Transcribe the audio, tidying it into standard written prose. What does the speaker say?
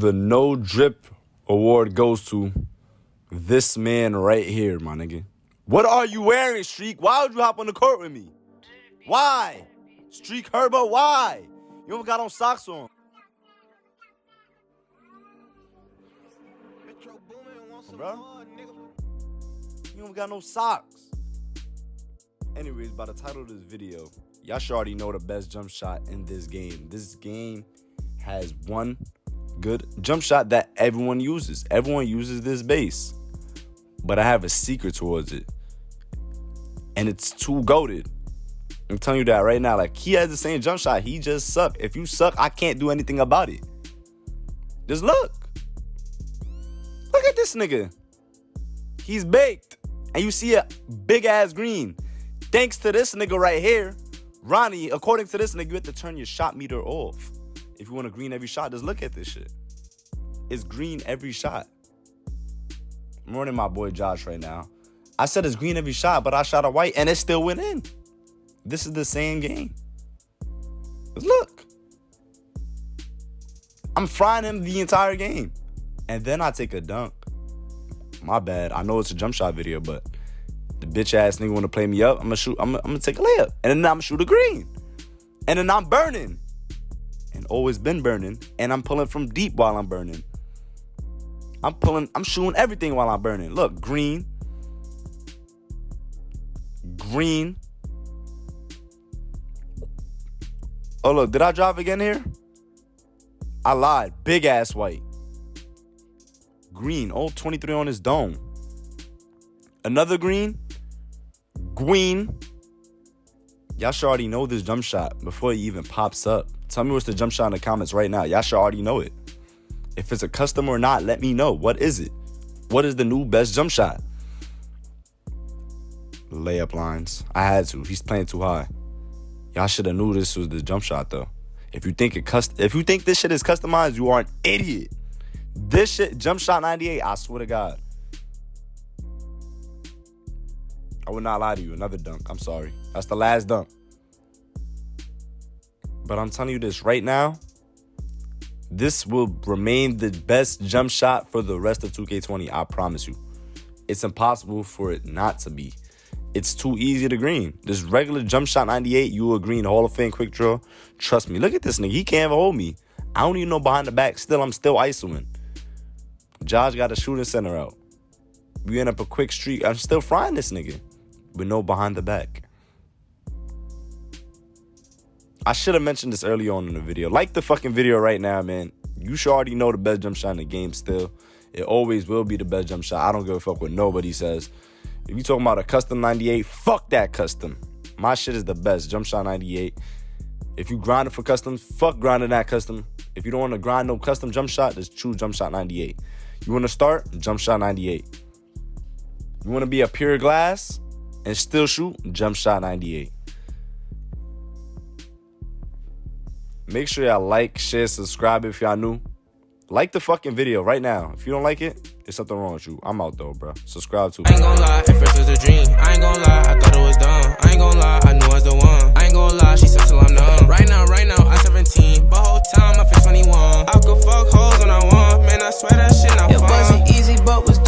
The no drip award goes to this man right here, my nigga. What are you wearing, Streak? Why would you hop on the court with me? Why? Streak Herbo, why? You don't got on socks on. Bro, you don't got no socks. Anyways, by the title of this video, y'all should already know the best jump shot in this game. This game has one good jump shot that everyone uses. Everyone uses this base. But I have a secret towards it. And it's too goated. I'm telling you that right now. Like, he has the same jump shot. He just suck. If you suck, I can't do anything about it. Just look. Look at this nigga. He's baked. And you see a big-ass green. Thanks to this nigga right here, Ronnie, according to this nigga, you have to turn your shot meter off. If you want to green every shot, just look at this shit. It's green every shot. I'm running my boy Josh right now. I said it's green every shot, but I shot a white and it still went in. This is the same game. Just look. I'm frying him the entire game. And then I take a dunk. My bad. I know it's a jump shot video, but the bitch ass nigga want to play me up. I'm gonna take a layup. And then I'm gonna shoot a green. And then I'm burning. And always been burning. And I'm pulling from deep while I'm burning. I'm shooting everything while I'm burning. Look, green. Green. Oh, look, did I drive again here? I lied. Big ass white. Green. Oh, 23 on his dome. Another green. Green. Y'all should already know this jump shot before it even pops up. Tell me what's the jump shot in the comments right now. Y'all should already know it. If it's a custom or not, let me know. What is it? What is the new best jump shot? Layup lines. I had to. He's playing too high. Y'all should have knew this was the jump shot though. If you think this shit is customized, you are an idiot. This shit, jump shot 98, I swear to God. I would not lie to you. Another dunk. I'm sorry. That's the last dunk. But I'm telling you this right now. This will remain the best jump shot for the rest of 2K20. I promise you. It's impossible for it not to be. It's too easy to green. This regular jump shot 98, you will green Hall of Fame quick draw. Trust me. Look at this nigga. He can't even hold me. I don't even know behind the back. I'm still ISOing. Josh got a shooting center out. We end up a quick streak. I'm still frying this nigga with no behind the back. I should have mentioned this early on in the video. Like the fucking video right now, man. You should already know the best jump shot in the game still. It always will be the best jump shot. I don't give a fuck what nobody says. If you talking about a custom 98, fuck that custom. My shit is the best. Jump shot 98. If you grinding for customs, fuck grinding that custom. If you don't want to grind no custom jump shot, just choose jump shot 98. You want to start? Jump shot 98. You want to be a pure glass and still shoot? Jump shot 98. Make sure y'all like, share, subscribe if y'all new. Like the fucking video right now. If you don't like it, there's something wrong with you. I'm out though, bro. Subscribe to me. I ain't gonna lie, at first it was a dream. I ain't gonna lie, I thought it was dumb. I ain't gonna lie, I knew I was the one. I ain't gonna lie, she said till I'm numb. Right now, I'm 17, but whole time I feel 21. I could fuck hoes when I want, man, I swear that shit not fun. It wasn't easy, but was